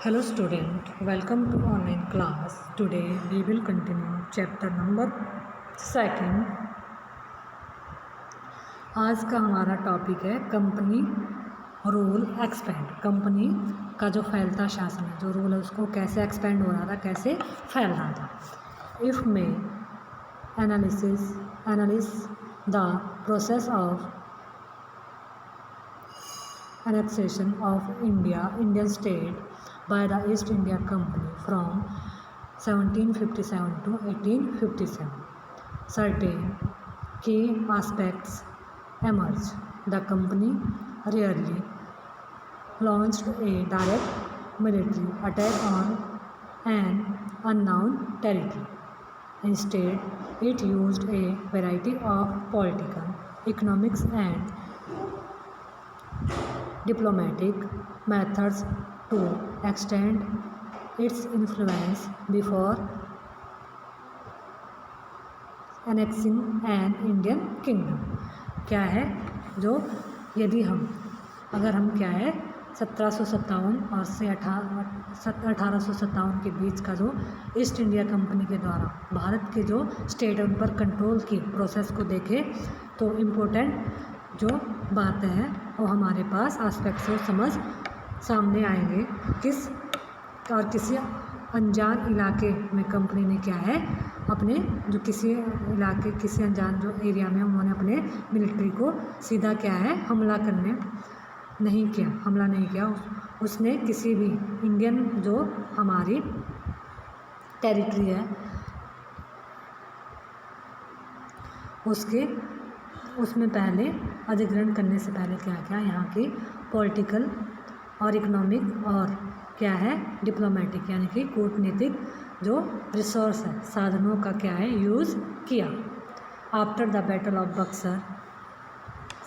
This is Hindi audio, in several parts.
Hello student, welcome to online class. Today we will continue chapter number 2. आज का हमारा टॉपिक है कंपनी रूल एक्सपेंड। कंपनी का जो फैलता शासन है, जो रूल है उसको कैसे एक्सपेंड हो रहा था, कैसे फैल रहा था। इफ में analyse the process of annexation of Indian state by the East India Company from 1757 to 1857. Certain key aspects emerge. The company rarely launched a direct military attack on an unknown territory. Instead, it used a variety of political, economics, and diplomatic methods to extend its influence before annexing an Indian kingdom. क्या है जो यदि अगर हम क्या है 1757 और से 1857 के बीच का जो ईस्ट इंडिया कंपनी के द्वारा भारत के जो स्टेट उन पर कंट्रोल की प्रोसेस को देखें तो इम्पोर्टेंट जो बातें हैं वो हमारे पास एस्पेक्ट से समझ सामने आएंगे। किसी अनजान इलाके में कंपनी ने क्या है अपने जो किसी अनजान जो एरिया में उन्होंने अपने मिलिट्री को सीधा क्या है हमला नहीं किया। उसने किसी भी इंडियन जो हमारी टेरिटरी है उसमें पहले अधिग्रहण करने से पहले क्या किया, यहाँ की पॉलिटिकल और इकोनॉमिक और क्या है डिप्लोमेटिक यानी कि कूटनीतिक जो रिसोर्स है साधनों का क्या है यूज़ किया। After the battle of Buxar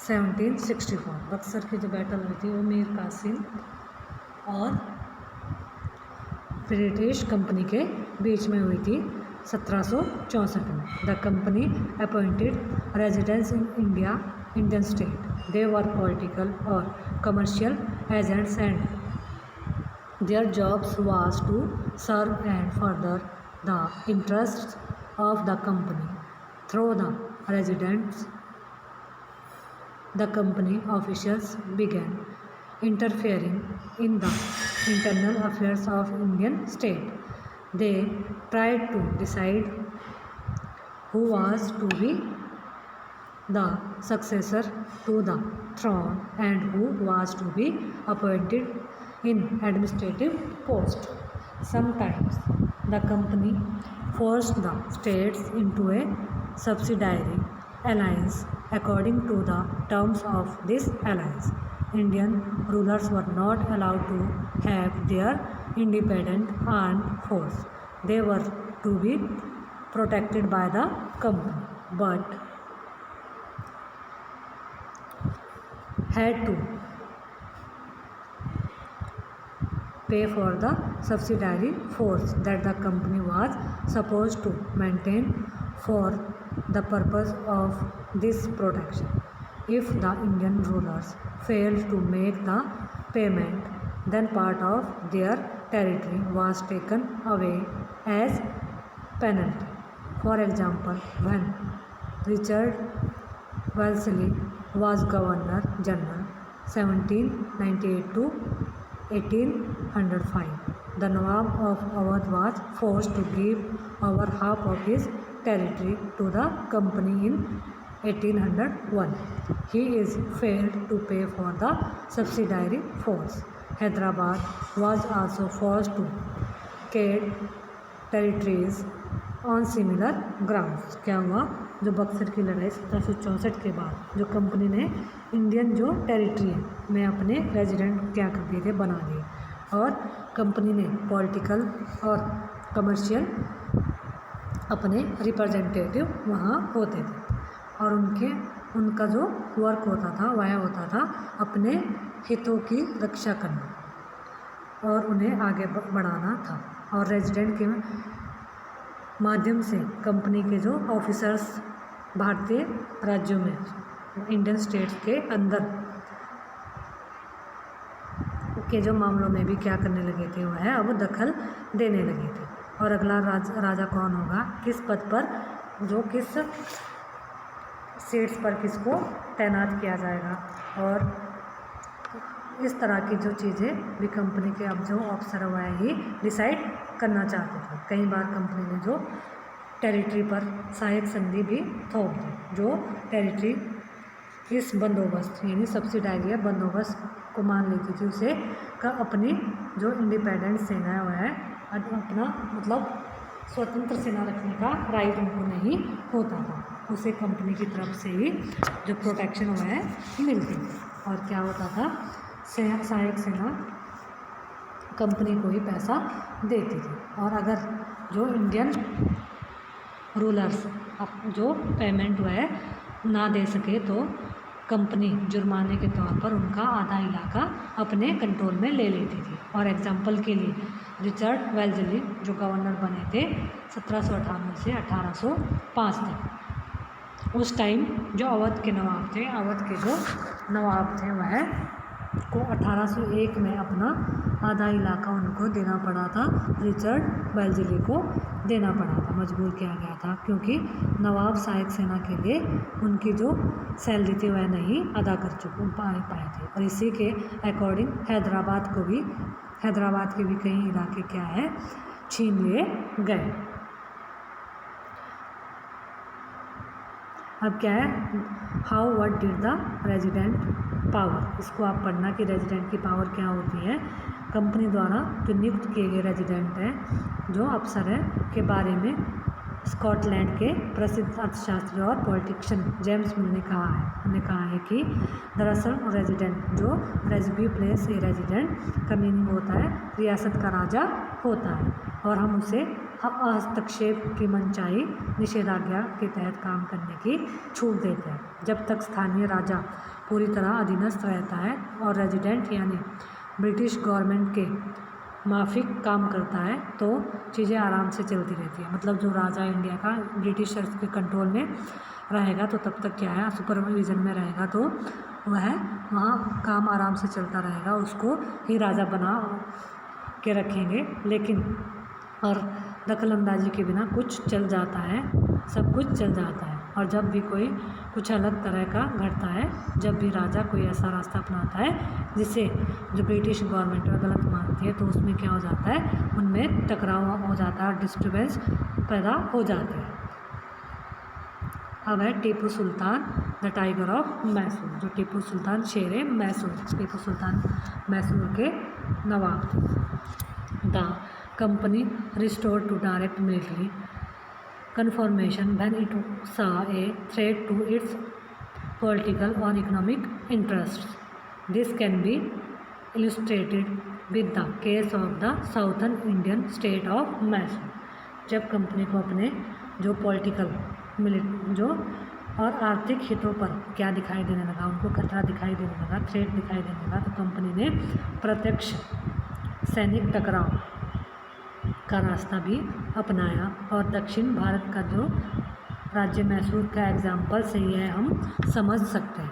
1764, Buxar की जो बैटल हुई थी वो मीर कासिम और ब्रिटिश कंपनी के बीच में हुई थी 1764 में। The company appointed residents in Indian state. They were political or commercial agents and their jobs was to serve and further the interests of the company. Through the residents, the company officials began interfering in the internal affairs of Indian state. They tried to decide who was to be the successor to the throne and who was to be appointed in administrative post. Sometimes the company forced the states into a subsidiary alliance. According to the terms of this alliance, Indian rulers were not allowed to have their independent armed force. They were to be protected by the company, but had to pay for the subsidiary force that the company was supposed to maintain for the purpose of this protection. If the Indian rulers failed to make the payment, then part of their territory was taken away as penalty. For example, when Richard Wellesley was Governor General 1798 to 1805, the Nawab of Awadh was forced to give over half of his territory to the company in 1801. He is failed to pay for the subsidiary force. Hyderabad was also forced to cede territories on similar grounds. क्या हुआ, जो बक्सर की लड़ाई 1764 के बाद जो कंपनी ने इंडियन जो टेरिटरी है में अपने रेजिडेंट क्या कर दिए थे बना दिए और कंपनी ने पॉलिटिकल और कमर्शियल अपने रिप्रेजेंटेटिव वहाँ होते थे और उनका जो वर्क होता था वह होता था अपने हितों की रक्षा करना और उन्हें आगे बढ़ाना था। और रेजिडेंट के माध्यम से कंपनी के जो ऑफिसर्स भारतीय राज्यों में इंडियन स्टेट्स के अंदर के जो मामलों में भी क्या करने लगे थे, वह अब दखल देने लगे थे। और अगला राजा कौन होगा, किस पद पर, जो किस सीट्स पर किसको तैनात किया जाएगा, और इस तरह की जो चीज़ें भी कंपनी के अब जो अफसर हुआ ही डिसाइड करना चाहते थे। कई बार कंपनी ने जो टेरिटरी पर सहायक संधि भी थोप दी। जो टेरिटरी इस बंदोबस्त यानी सब्सिडाइज या बंदोबस्त को मान लेती थी, उसे का अपनी जो इंडिपेंडेंट सेना है वह अपना मतलब स्वतंत्र सेना रखने का राइट उनको नहीं होता था। उसे कंपनी की तरफ से ही जो प्रोटेक्शन हुआ है मिलती थी। और क्या होता था, सहायक सेना कंपनी को ही पैसा देती थी। और अगर जो इंडियन रूलर्स जो पेमेंट वह ना दे सके तो कंपनी जुर्माने के तौर पर उनका आधा इलाका अपने कंट्रोल में ले लेती थी। और एग्जांपल के लिए रिचर्ड वेल्जली जो गवर्नर बने थे 1798 से 1805 तक, उस टाइम जो अवध के नवाब थे, अवध के जो नवाब थे वह को 1801 में अपना आधा इलाका उनको देना पड़ा था, रिचर्ड वेल्जली को देना पड़ा था, मजबूर किया गया था, क्योंकि नवाब सहायक सेना के लिए उनकी जो सैलरी थी वह नहीं अदा कर पाए थे। और इसी के अकॉर्डिंग हैदराबाद के भी कई इलाके क्या है छीन लिए गए। अब क्या है, how what did the resident power, इसको आप पढ़ना कि रेजिडेंट की पावर क्या होती है। कंपनी द्वारा जो नियुक्त किए गए रेजिडेंट हैं, जो अफसर हैं, के बारे में स्कॉटलैंड के प्रसिद्ध अर्थशास्त्री और पॉलिटिशियन जेम्स मिल ने कहा है कि दरअसल रेजिडेंट जो रेजिड्यू प्लेस ए रेजिडेंट का मीनिंग होता है रियासत का राजा होता है, और हम उसे हस्तक्षेप की मनचाही निषेधाज्ञा के तहत काम करने की छूट देते हैं। जब तक स्थानीय राजा पूरी तरह अधीनस्थ रहता है और रेजिडेंट यानी ब्रिटिश गवर्नमेंट के माफिक काम करता है तो चीज़ें आराम से चलती रहती है। मतलब जो राजा इंडिया का ब्रिटिशर्स के कंट्रोल में रहेगा तो तब तक क्या है, सुपरविजन में रहेगा तो वह वहाँ काम आराम से चलता रहेगा, उसको ही राजा बना के रखेंगे। लेकिन और दखलंदाजी के बिना कुछ चल जाता है, सब कुछ चल जाता है। और जब भी कोई कुछ अलग तरह का घटता है, जब भी राजा कोई ऐसा रास्ता अपनाता है जिसे जो ब्रिटिश गवर्नमेंट गलत मानती है, तो उसमें क्या हो जाता है, उनमें टकराव हो जाता है और डिस्टर्बेंस पैदा हो जाते हैं। अब है Tipu Sultan the tiger of Mysore, जो टीपू सुल्तान शेर मैसूर, टीपू सुल्तान मैसूर के नवाब थे। The company restored to direct military conformation when it saw a threat to its political or economic interests. This can be illustrated with the case of the southern Indian state of Mysore. जब कंपनी को अपने जो पॉलिटिकल जो और आर्थिक हितों पर क्या दिखाई देने लगा, उनको खतरा दिखाई देने लगा, थ्रेट दिखाई देने लगा, तो कंपनी ने प्रत्यक्ष सैनिक टकराव का रास्ता भी अपनाया। और दक्षिण भारत का जो राज्य मैसूर का एग्जाम्पल से ही है हम समझ सकते हैं।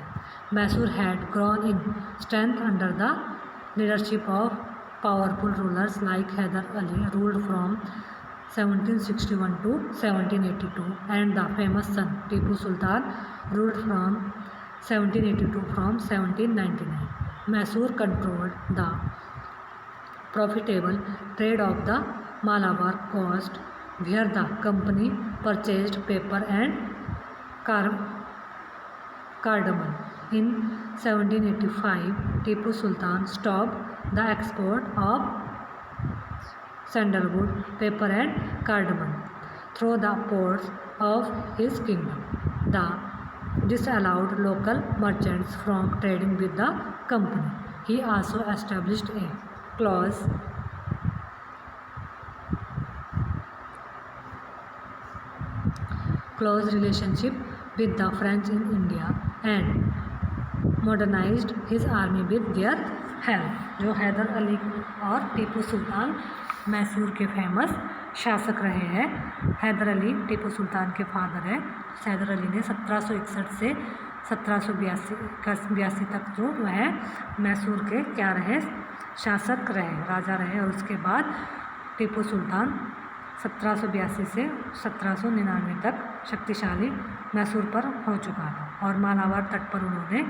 Mysore had grown in strength under the leadership of powerful rulers like Hyder Ali ruled from 1761 to 1782 and the famous son Tipu Sultan ruled from 1782 from 1799. Mysore controlled the profitable trade of the Malabar coast, where the company purchased paper and cardamom. In 1785, Tipu Sultan stopped the export of sandalwood, paper and cardamom through the ports of his kingdom. This allowed local merchants from trading with the company. He also established a close relationship with the French in India and modernized his army with their help. जो हैदर अली और टीपू सुल्तान मैसूर के फेमस शासक रहे हैं। हैदर अली टीपू सुल्तान के फादर हैं। हैदर अली ने 1761 से 1782 तक जो वह मैसूर के क्या रहे, शासक रहे, राजा रहे। और उसके बाद टीपू सुल्तान 1782 से 1799 तक शक्तिशाली मैसूर पर हो चुका था। और मालाबार तट पर उन्होंने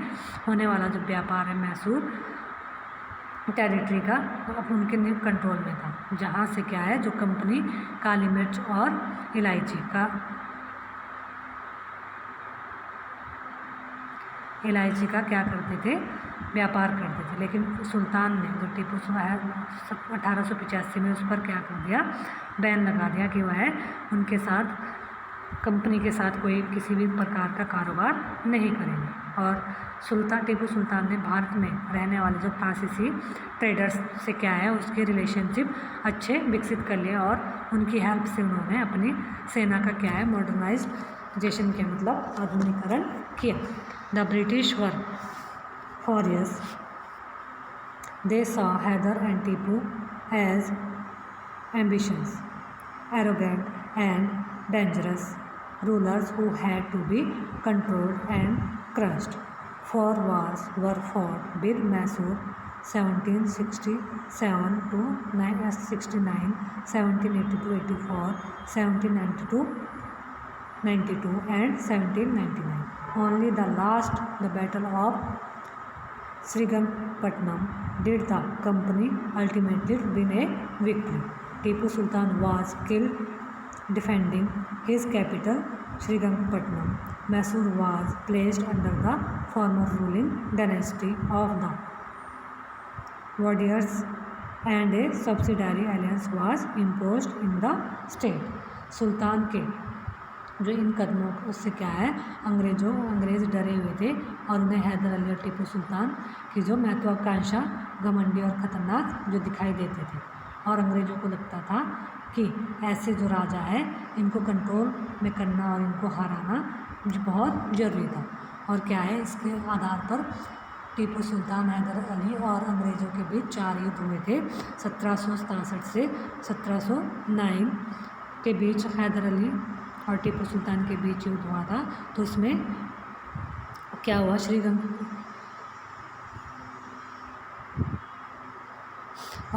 होने वाला जो व्यापार है मैसूर टेरिटरी का अब उनके कंट्रोल में था, जहाँ से क्या है जो कंपनी काली मिर्च और इलायची का क्या करते थे, व्यापार करते थे। लेकिन सुल्तान ने जो टीपू 1885 में उस पर क्या कर दिया, बैन लगा दिया कि वह उनके साथ कंपनी के साथ कोई किसी भी प्रकार का कारोबार नहीं करेंगे। और टीपू सुल्तान ने भारत में रहने वाले जो फ्रांसीसी ट्रेडर्स से क्या है उसके रिलेशनशिप अच्छे विकसित कर लिए और उनकी हेल्प से उन्होंने अपनी सेना का क्या है मॉडर्नाइजेशन किया, मतलब आधुनिकीकरण किया। The British were furious. They saw Hyder and Tipu as ambitious, arrogant and dangerous rulers who had to be controlled and crushed. 4 wars were fought with Mysore 1767 to 69, 1782-84, 1792-92 and 1799. Only the last, the Battle of Srirangapatnam, did the company ultimately win a victory. Tipu Sultan was killed defending his capital Srirangapatnam. Mysore was placed under the former ruling dynasty of the Wadiyars and a subsidiary alliance was imposed in the state. सुल्तान के जो इन कदमों उससे क्या है अंग्रेज़ डरे हुए थे और उन्हें हैदर अली और टीपू सुल्तान की जो महत्वाकांक्षा घमंडी और ख़तरनाक जो दिखाई देते थे। और अंग्रेज़ों को लगता था कि ऐसे जो राजा है इनको कंट्रोल में करना और इनको हराना बहुत ज़रूरी था। और क्या है इसके आधार पर टीपू सुल्तान, हैदर अली और अंग्रेज़ों के बीच 4 युद्ध हुए थे। 1767 से 1709 के बीच हैदर अली और टीपू सुल्तान के बीच युद्ध हुआ था। तो उसमें क्या हुआ,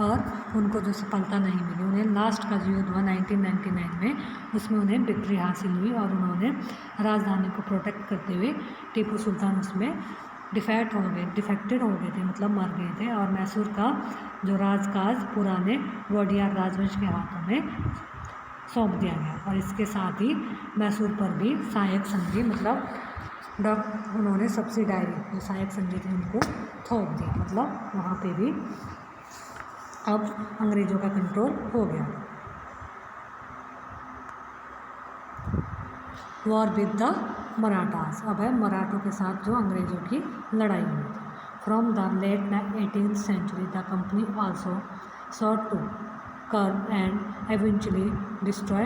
और उनको जो सफलता नहीं मिली, उन्हें लास्ट का जो युद्ध हुआ 1999 में उसमें उन्हें विक्ट्री हासिल हुई और उन्होंने राजधानी को प्रोटेक्ट करते हुए टीपू सुल्तान उसमें डिफेक्टेड हो गए थे, मतलब मर गए थे। और मैसूर का जो राजकाज पुराने वोडियार राजवंश के हाथों में सौंप दिया गया। और इसके साथ ही मैसूर पर भी सहायक संधि, मतलब उन्होंने सब्सिडायरी जो सहायक संधि थी उनको थोप दिया, मतलब वहाँ पे भी अब अंग्रेज़ों का कंट्रोल हो गया। वॉर विद द मराठास, अब है मराठों के साथ जो अंग्रेज़ों की लड़ाई हुई थी। From the late 18th century the company also sought to curb and eventually destroy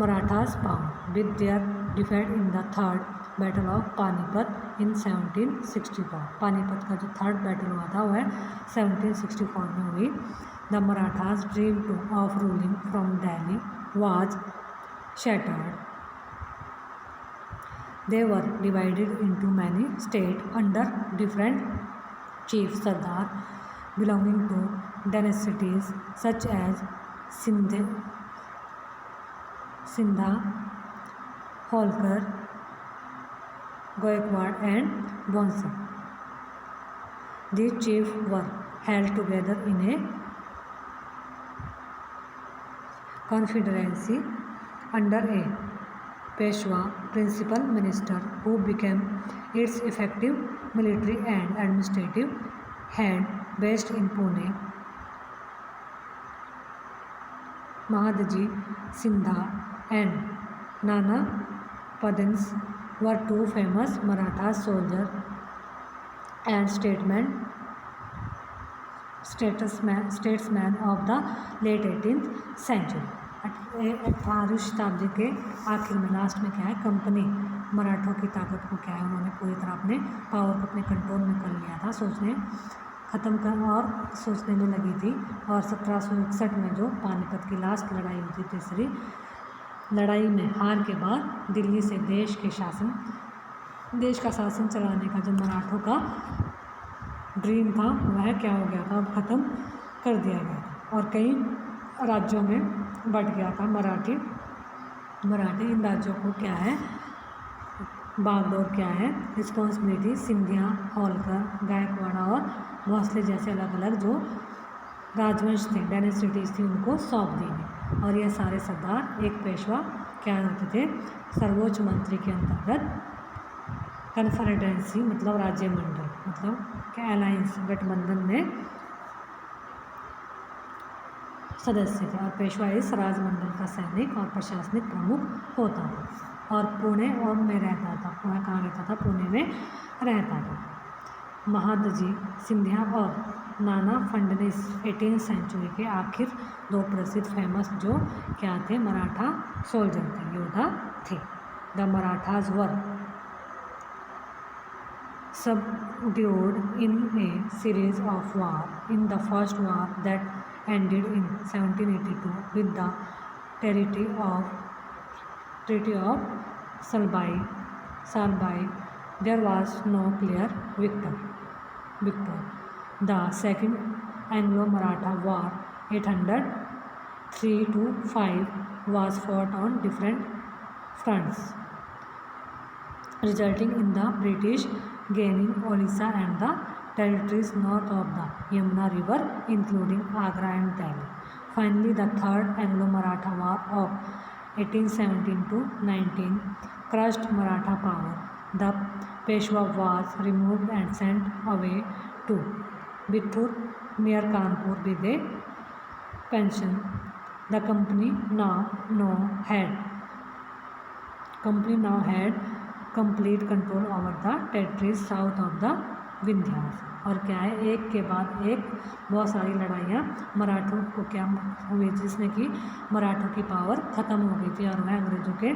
Marathas' power with their defeat in the Third Battle of Panipat in 1764. Panipat का जो थर्ड बैटल हुआ था वह 1764 में हुई। The Marathas' dream of ruling from Delhi was shattered. They were divided into many states under different chief Sardar belonging to dynasties such as Sindha, Holkar, Gaikwad and Bonsal. These chiefs were held together in a confederacy under a Peshwa principal minister who became its effective military and administrative head based in Pune. Mahadaji Sindha and Nana Padans were two famous Maratha soldiers and statesmen of the late 18th century. 18वीं शताब्दी के आखिर में लास्ट में क्या है कंपनी मराठों की ताकत को क्या है उन्होंने पूरी तरह अपने पावर को अपने कंट्रोल में कर लिया था, सोचने में लगी थी। और 1761 में जो पानीपत की लास्ट लड़ाई हुई थी, तीसरी लड़ाई में हार के बाद दिल्ली से देश के शासन देश का शासन चलाने का जो मराठों का ड्रीम था वह क्या हो गया था, अब ख़त्म कर दिया गया था और कई राज्यों में बंट गया था मराठी। इन राज्यों को क्या है, बागडोर क्या है, रिस्पॉन्सिबिलिटी सिंधिया, होलकर, गायकवाड़ और भोसले जैसे अलग अलग जो राजवंश थे, डायनेस्टीज थी, उनको सौंप दी गई। और यह सारे सरदार एक पेशवा क्या होते थे, सर्वोच्च मंत्री के अंतर्गत कन्फेडरेसी मतलब राज्य मंडल मतलब क्या अलायंस गठबंधन में सदस्य थे। और पेशवा इस राजमंडल का सैनिक और प्रशासनिक प्रमुख होता था और पुणे में रहता था। वह कहाँ रहता था, पुणे में रहता था। महादजी सिंधिया और नाना फडणवीस 18वीं सेंचुरी के आखिर दो प्रसिद्ध फेमस जो क्या थे, मराठा सोल्जर थे, योद्धा थे। The Marathas were subdued in a series of war. In the first war that ended in 1782 with the Treaty of Salbai, there was no clear victor. The second Anglo-Maratha War 803 to 5 was fought on different fronts, resulting in the British gaining Orissa and the territories north of the Yamuna River, including Agra and Delhi. Finally, the Third Anglo-Maratha War of 1817 to 19 crushed Maratha power. The Peshwa was removed and sent away to Bittur near Kanpur with a pension. The company now had complete control over the territories south of the Vindhyas. और क्या है, एक के बाद एक बहुत सारी लड़ाइयाँ मराठों को क्या हुई, जिसने कि मराठों की पावर ख़त्म हो गई थी और वह अंग्रेज़ों के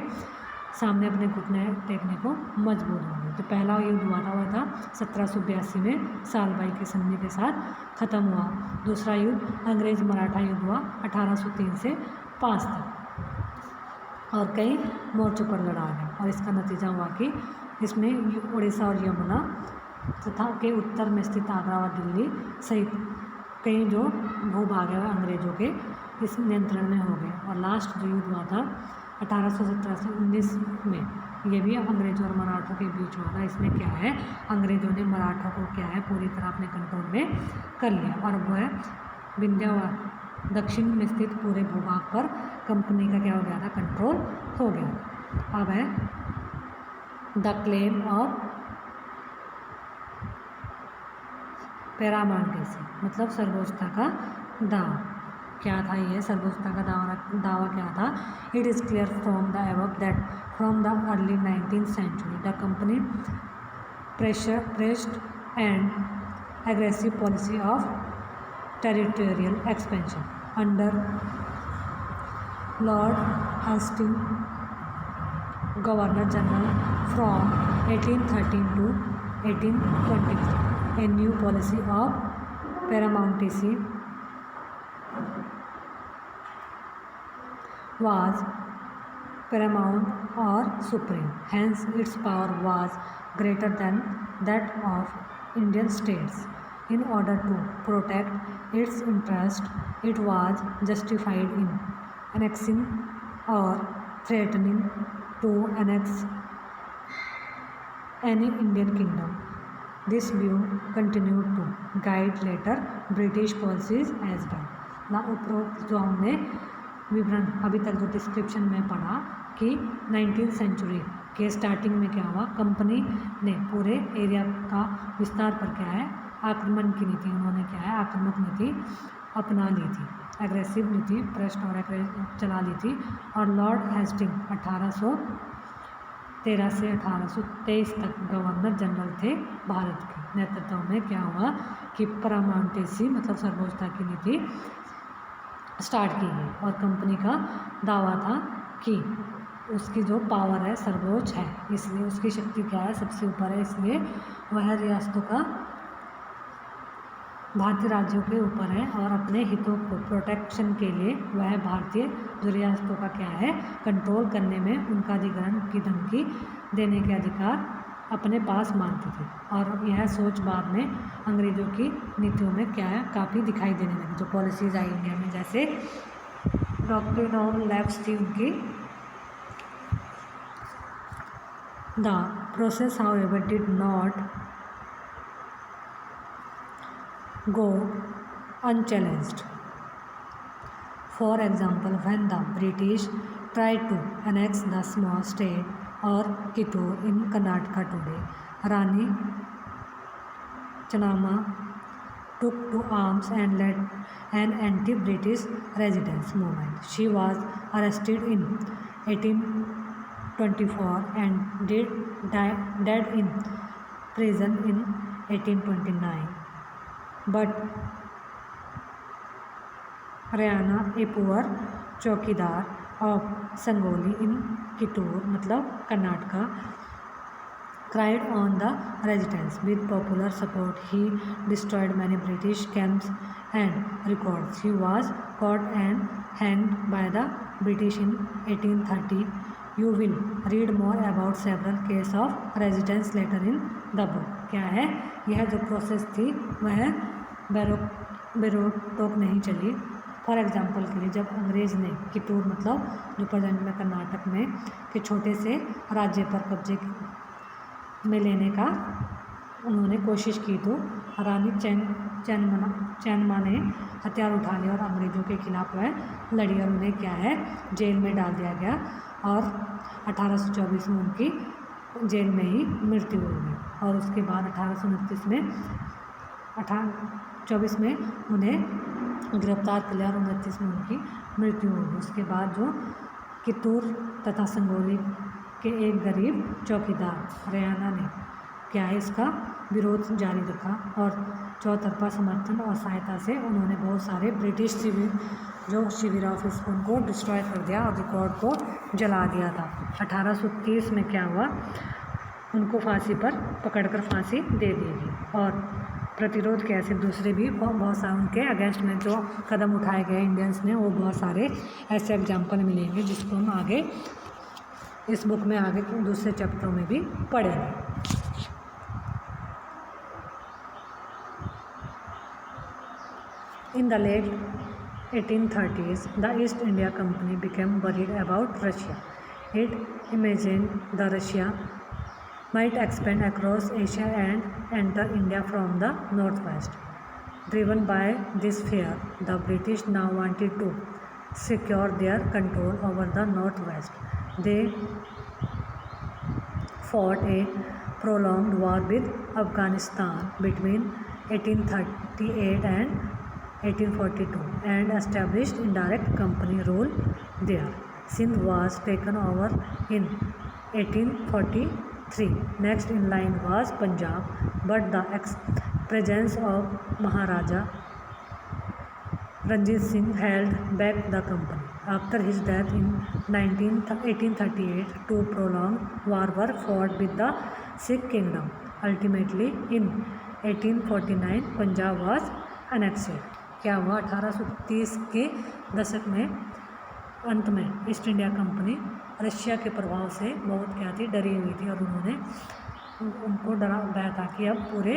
सामने अपने घुटने टेकने को मजबूर हो गए। तो पहला युद्ध हुआ था 1782 में सालबाई की संधि के साथ ख़त्म हुआ। दूसरा युद्ध अंग्रेज़ मराठा युद्ध हुआ 1803 से 5 तक और कई मोर्चों पर लड़ा गया। और इसका नतीजा हुआ कि इसमें उड़ीसा और यमुना तथा के उत्तर में स्थित आगरा और दिल्ली सहित कई जो भूभाग है अंग्रेज़ों के इस नियंत्रण में हो गए। और लास्ट जो युद्ध हुआ था 1817 से 19 में, ये भी अंग्रेज़ों और मराठों के बीच हुआ था। इसमें क्या है, अंग्रेज़ों ने मराठों को क्या है पूरी तरह अपने कंट्रोल में कर लिया और वह विंध्यावार दक्षिण में स्थित पूरे भूभाग पर कंपनी का क्या हो गया था, कंट्रोल हो गया। अब है द क्लेम ऑफ पैरामाउंटेसी मतलब सर्वोच्चता का दावा। क्या था ये सर्वोच्चता का दावा क्या था? It is clear from the above that from the early 19th century the company pressed and aggressive policy of territorial expansion under Lord Hastings, Governor General from 1813 to 1823. A new policy of paramountcy was paramount or supreme. Hence, its power was greater than that of Indian states. In order to protect its interest, it was justified in annexing or threatening to annex any Indian kingdom. This view continued to guide later British policies as well. ना उपरोक्त जो हमने विवरण अभी तक जो डिस्क्रिप्शन में पढ़ा कि 19th सेंचुरी के स्टार्टिंग में क्या हुआ, कंपनी ने पूरे एरिया का विस्तार पर क्या है आक्रमण की नीति, उन्होंने क्या है आक्रामक नीति अपना ली थी, एग्रेसिव नीति प्रेस्ट और चला ली थी। और लॉर्ड हेस्टिंग 1813 से 1823 तक गवर्नर जनरल थे भारत के नेतृत्व में क्या हुआ कि पैरामाउंटेसी मतलब सर्वोच्चता की नीति स्टार्ट की गई। और कंपनी का दावा था कि उसकी जो पावर है सर्वोच्च है, इसलिए उसकी शक्ति क्या है सबसे ऊपर है, इसलिए वह रियासतों का भारतीय राज्यों के ऊपर है और अपने हितों को प्रोटेक्शन के लिए वह भारतीय जो रियासतों का क्या है कंट्रोल करने में उनका अधिग्रहण की धमकी देने के अधिकार अपने पास मानते थे। और यह सोच बाद में अंग्रेज़ों की नीतियों में क्या है, काफ़ी दिखाई देने लगी। जो पॉलिसीज़ आई इंडिया में, जैसे डॉक्ट्रिन ऑफ लैप्स थी उनकी। The process however did not go unchallenged. For example, when the British tried to annex the small state or Kittur in Karnataka today, Rani Channamma took to arms and led an anti-British resistance movement. She was arrested in 1824 and died in prison in 1829. But Rayana, a poor चौकीदार of Sangoli in Kittur, मतलब Karnataka, cried on the resistance. With popular support, he destroyed many British camps and records. He was caught and hanged by the British in 1830. You will read more about several cases of resistance later in the book. क्या है, यह जो प्रोसेस थी वह बेरोक नहीं चली। फॉर एग्जांपल के लिए, जब अंग्रेज़ ने कितूर, मतलब जो प्रेजेंट में कर्नाटक में के छोटे से राज्य पर कब्जे में लेने का उन्होंने कोशिश की, तो रानी चैनम्मा ने हथियार उठा लिया और अंग्रेज़ों के खिलाफ वह लड़ी और उन्हें क्या है, जेल में डाल दिया गया। और 1824 में उनकी जेल में ही मृत्यु हो गई। और उसके बाद 1829 में 1824 में उन्हें गिरफ्तार कर लिया और 29 में उनकी मृत्यु हो गई। उसके बाद जो कितूर तथा संगोली के एक गरीब चौकीदार रैयाना ने क्या है, इसका विरोध जारी रखा और चौतरफा समर्थन और सहायता से उन्होंने बहुत सारे ब्रिटिश शिविर ऑफिस उनको डिस्ट्रॉय कर दिया और रिकॉर्ड को जला दिया था। 1830 में क्या हुआ, उनको फांसी पर पकड़कर फांसी दे दी गई। और प्रतिरोध के ऐसे दूसरे भी बहुत सारे उनके अगेंस्ट में जो कदम उठाए गए इंडियंस ने, वो बहुत सारे ऐसे एग्जाम्पल मिलेंगे जिसको हम आगे इस बुक में आगे दूसरे चैप्टरों में भी पढ़ेंगे। In the late 1830s, the East India Company became worried about Russia. It imagined that Russia might expand across Asia and enter India from the northwest. Driven by this fear, the British now wanted to secure their control over the northwest. They fought a prolonged war with Afghanistan between 1838 and 1842 and established indirect company rule there. Sindh was taken over in 1843. Next in line was Punjab, but the presence of Maharaja Ranjit Singh held back the company. After his death in 1838, two prolonged wars were fought with the Sikh kingdom. Ultimately, in 1849, Punjab was annexed. क्या हुआ, 1830 के दशक में अंत में ईस्ट इंडिया कंपनी रशिया के प्रभाव से बहुत क्या थी, डरी हुई थी और उन्होंने उनको डराया था कि अब पूरे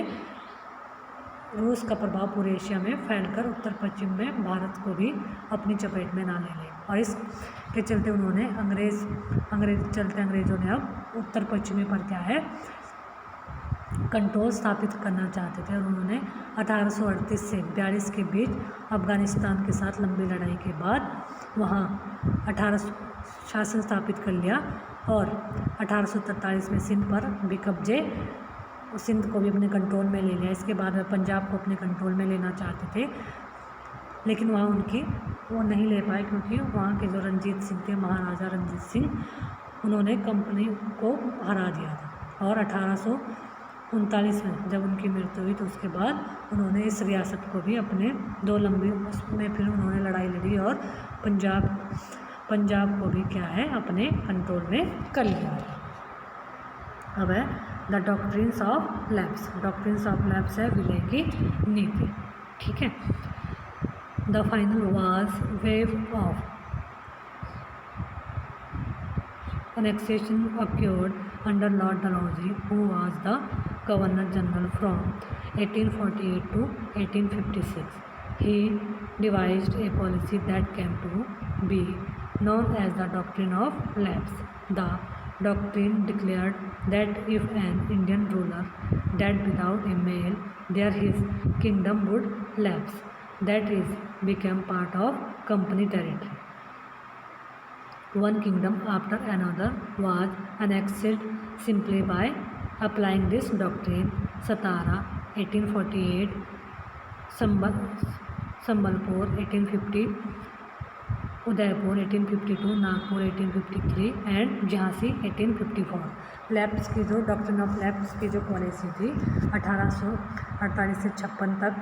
रूस का प्रभाव पूरे एशिया में फैलकर उत्तर पश्चिम में भारत को भी अपनी चपेट में ना ले ले। और इसके चलते उन्होंने अंग्रेज़ों ने अब उत्तर पश्चिमी पर क्या है, कंट्रोल स्थापित करना चाहते थे। और उन्होंने 1838 से 42 के बीच अफ़गानिस्तान के साथ लंबी लड़ाई के बाद वहाँ 18 शासन स्थापित कर लिया और 1843 में सिंध पर भी कब्जे, सिंध को भी अपने कंट्रोल में ले लिया। इसके बाद वे पंजाब को अपने कंट्रोल में लेना चाहते थे, लेकिन वहाँ वो नहीं ले पाए क्योंकि वहाँ के जो रंजीत सिंह थे, महाराजा रंजीत सिंह, उन्होंने कंपनी को हरा दिया था। और 1839 में जब उनकी मृत्यु हुई तो उसके बाद उन्होंने इस रियासत को भी अपने दो लंबी उसमें फिर उन्होंने लड़ाई लड़ी और पंजाब को भी क्या है, अपने कंट्रोल में कर लिया। अब है the doctrines of lapse. Doctrines of lapse है विलय की नीति, ठीक है। The final was wave of annexation occurred under Lord Dalhousie, who was the Governor General from 1848 to 1856. He devised a policy that came to be known as the Doctrine of Lapse. The doctrine declared that if an Indian ruler died without a male, there his kingdom would lapse, that is, become part of company territory. One kingdom after another was annexed simply by applying this doctrine. Satara 1848, Sambalpur 1850, Udaipur 1852, Nagpur 1853 and Jhansi 1854। Lapse की जो डॉक्ट्रिन ऑफ लैप्स की जो पॉलिसी थी 1848 से 56 तक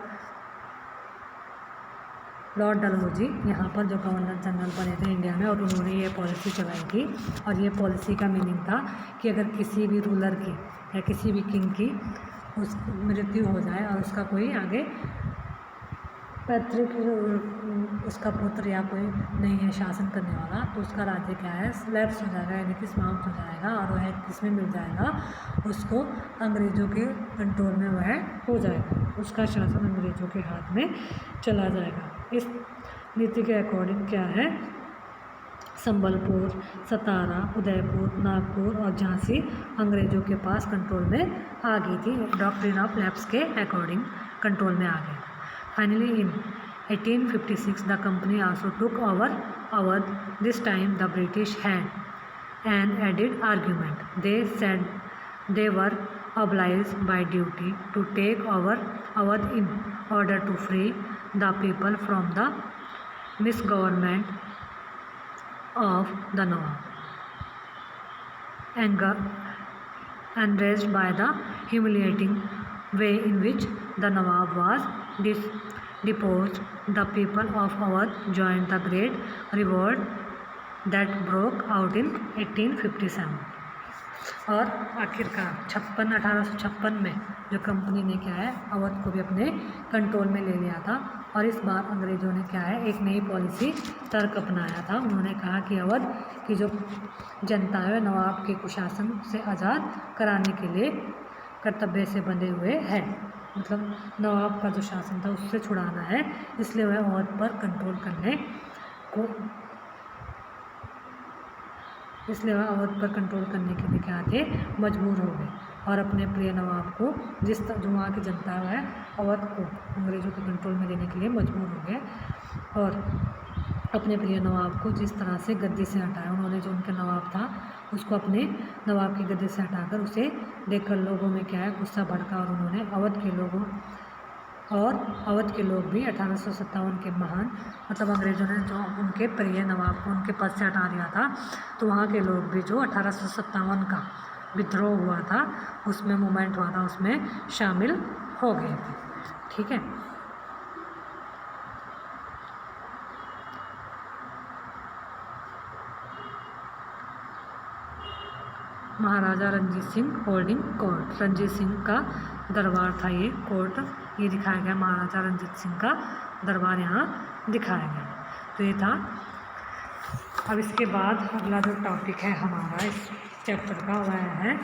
लॉर्ड डलहौजी यहाँ पर जो गवर्नर जनरल बने थे इंडिया में, और उन्होंने ये पॉलिसी चलाई थी। और ये पॉलिसी का मीनिंग था कि अगर किसी भी रूलर की या किसी भी किंग की उस मृत्यु हो जाए और उसका कोई आगे पैतृक उसका पुत्र या कोई नहीं है शासन करने वाला, तो उसका राज्य क्या है, लैप्स हो जाएगा, यानी कि समाप्त हो जाएगा और वह किसमें मिल जाएगा, उसको अंग्रेज़ों के कंट्रोल में वह हो जाएगा, उसका शासन अंग्रेज़ों के हाथ में चला जाएगा। इस नीति के अकॉर्डिंग क्या है, संबलपुर, सतारा, उदयपुर, नागपुर और झांसी अंग्रेज़ों के पास कंट्रोल में आ गई थी। डॉक्ट्रिन ऑफ लैप्स के अकॉर्डिंग कंट्रोल में आ गई। Finally, in 1856, the company also took over Awadh. This time, the British had an added argument. They said they were obliged by duty to take over Awadh in order to free the people from the misgovernment of the Nawab. Anger enraged by the humiliating way in which the Nawab was deposed, the people of Awadh joined the great revolt that broke out in 1857. और आखिरकार 1856 में जो कंपनी ने क्या है, अवध को भी अपने कंट्रोल में ले लिया था। और इस बार अंग्रेज़ों ने क्या है, एक नई पॉलिसी तर्क अपनाया था। उन्होंने कहा कि अवध की जो जनता है नवाब के कुशासन से आज़ाद कराने के लिए कर्तव्य से बंधे हुए है, मतलब नवाब का जो शासन था उससे छुड़ाना है, इसलिए वह अवध पर कंट्रोल करने को इसलिए वह अवध पर कंट्रोल करने के लिए क्या थे, मजबूर हो गए और अपने प्रिय नवाब को जो वहाँ की जनता है वह अवध को अंग्रेज़ों के कंट्रोल में लेने के लिए मजबूर हो गए और अपने प्रिय नवाब को जिस तरह से गद्दी से हटाया। उन्होंने जो उनका नवाब था उसको अपने नवाब की गद्दी से हटाकर उसे देखकर लोगों में क्या है, गुस्सा भड़का और उन्होंने अवध के लोग भी 1857 के महान मतलब अंग्रेज़ों ने जो उनके प्रिय नवाब को उनके पद से हटा दिया था, तो वहाँ के लोग भी जो 1857 का विद्रोह हुआ था उसमें मूवमेंट हुआ था उसमें शामिल हो गए थे। ठीक है, महाराजा रंजीत सिंह होल्डिंग कोर्ट, रंजीत सिंह का दरबार था ये कोर्ट, ये दिखाया गया, महाराजा रंजीत सिंह का दरबार यहाँ दिखाया गया। तो ये था। अब इसके बाद अगला जो टॉपिक है हमारा इस चैप्टर का वह है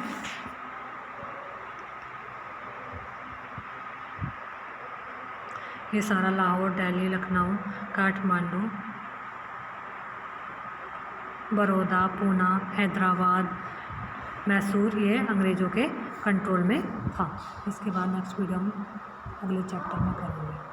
ये सारा लाहौर, दिल्ली, लखनऊ, काठमांडू, बड़ौदा, पूना, हैदराबाद, मैसूर, ये अंग्रेज़ों के कंट्रोल में था। इसके बाद नेक्स्ट वीडियो हम अगले चैप्टर में करेंगे।